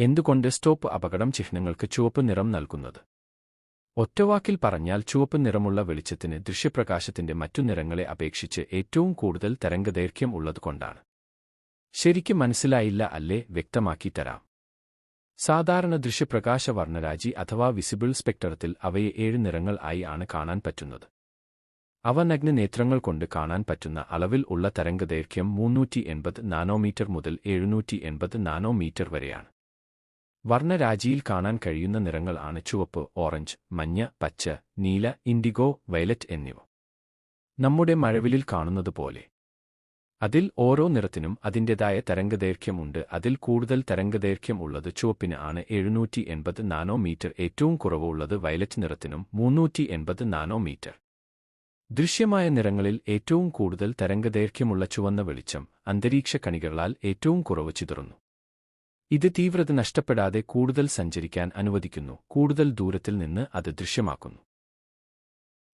എന്തുകൊണ്ട് സ്റ്റോപ്പ് അപകടം ചിഹ്നങ്ങൾക്ക് ചുവപ്പ് നിറം നൽകുന്നത്? ഒറ്റവാക്കിൽ പറഞ്ഞാൽ ചുവപ്പ് നിറമുള്ള വെളിച്ചത്തിന് ദൃശ്യപ്രകാശത്തിന്റെ മറ്റു നിറങ്ങളെ അപേക്ഷിച്ച് ഏറ്റവും കൂടുതൽ തരംഗദൈർഘ്യം ഉള്ളതുകൊണ്ടാണ്. ശരിക്കും മനസ്സിലായില്ല അല്ലേ? വ്യക്തമാക്കി തരാം. സാധാരണ ദൃശ്യപ്രകാശ വർണ്ണരാജി അഥവാ വിസിബിൾ സ്പെക്ട്രത്തിൽ അവയെ 7 നിറങ്ങൾ ആയി ആണ് കാണാൻ പറ്റുന്നത്. അവ നഗ്ന നേത്രങ്ങൾ കൊണ്ട് കാണാൻ പറ്റുന്ന അളവിൽ ഉള്ള തരംഗദൈർഘ്യം 380 നാനോമീറ്റർ മുതൽ 780 നാനോമീറ്റർ വരെയാണ്. വർണ്ണരാജിയിൽ കാണാൻ കഴിയുന്ന നിറങ്ങൾ ആണ് ചുവപ്പ്, ഓറഞ്ച്, മഞ്ഞ, പച്ച, നീല, ഇൻഡിഗോ, വയലറ്റ് എന്നിവ. നമ്മുടെ മഴവില്ലിൽ കാണുന്നതുപോലെ അതിൽ ഓരോ നിറത്തിനും അതിൻ്റെതായ തരംഗദൈർഘ്യമുണ്ട്. അതിൽ കൂടുതൽ തരംഗദൈർഘ്യം ഉള്ളത് ചുവപ്പിന് ആണ് 780 നാനോമീറ്റർ. ഏറ്റവും കുറവുള്ളത് വയലറ്റ് നിറത്തിനും 380 നാനോമീറ്റർ. ദൃശ്യമായ നിറങ്ങളിൽ ഏറ്റവും കൂടുതൽ തരംഗദൈർഘ്യമുള്ള ചുവന്ന വെളിച്ചം അന്തരീക്ഷ കണികകളാൽ ഏറ്റവും കുറവ് ചിതറുന്നു. ഇത് തീവ്രത നഷ്ടപ്പെടാതെ കൂടുതൽ സഞ്ചരിക്കാൻ അനുവദിക്കുന്നു, കൂടുതൽ ദൂരത്തിൽ നിന്ന് അത് ദൃശ്യമാക്കുന്നു.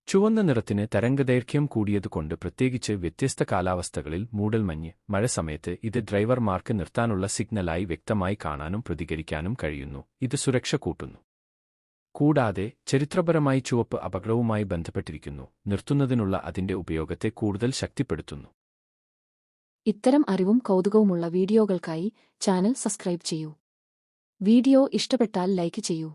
ചുവന്ന നിറത്തിന് തരംഗദൈർഘ്യം കൂടിയതുകൊണ്ട് പ്രത്യേകിച്ച് വ്യത്യസ്ത കാലാവസ്ഥകളിൽ മൂടൽമഞ്ഞ്, മഴ സമയത്ത് ഇത് ഡ്രൈവർമാർക്ക് നിർത്താനുള്ള സിഗ്നലായി വ്യക്തമായി കാണാനും പ്രതികരിക്കാനും കഴിയുന്നു. ഇത് സുരക്ഷ കൂട്ടുന്നു. കൂടാതെ ചരിത്രപരമായി ചുവപ്പ് അപകടവുമായി ബന്ധപ്പെട്ടിരിക്കുന്നു, നിർത്തുന്നതിനുള്ള അതിന്റെ ഉപയോഗത്തെ കൂടുതൽ ശക്തിപ്പെടുത്തുന്നു. ഇത്തരം അറിവും കൗതുകവുമുള്ള വീഡിയോകൾക്കായി ചാനൽ സബ്സ്ക്രൈബ് ചെയ്യൂ. വീഡിയോ ഇഷ്ടപ്പെട്ടാൽ ലൈക്ക് ചെയ്യൂ.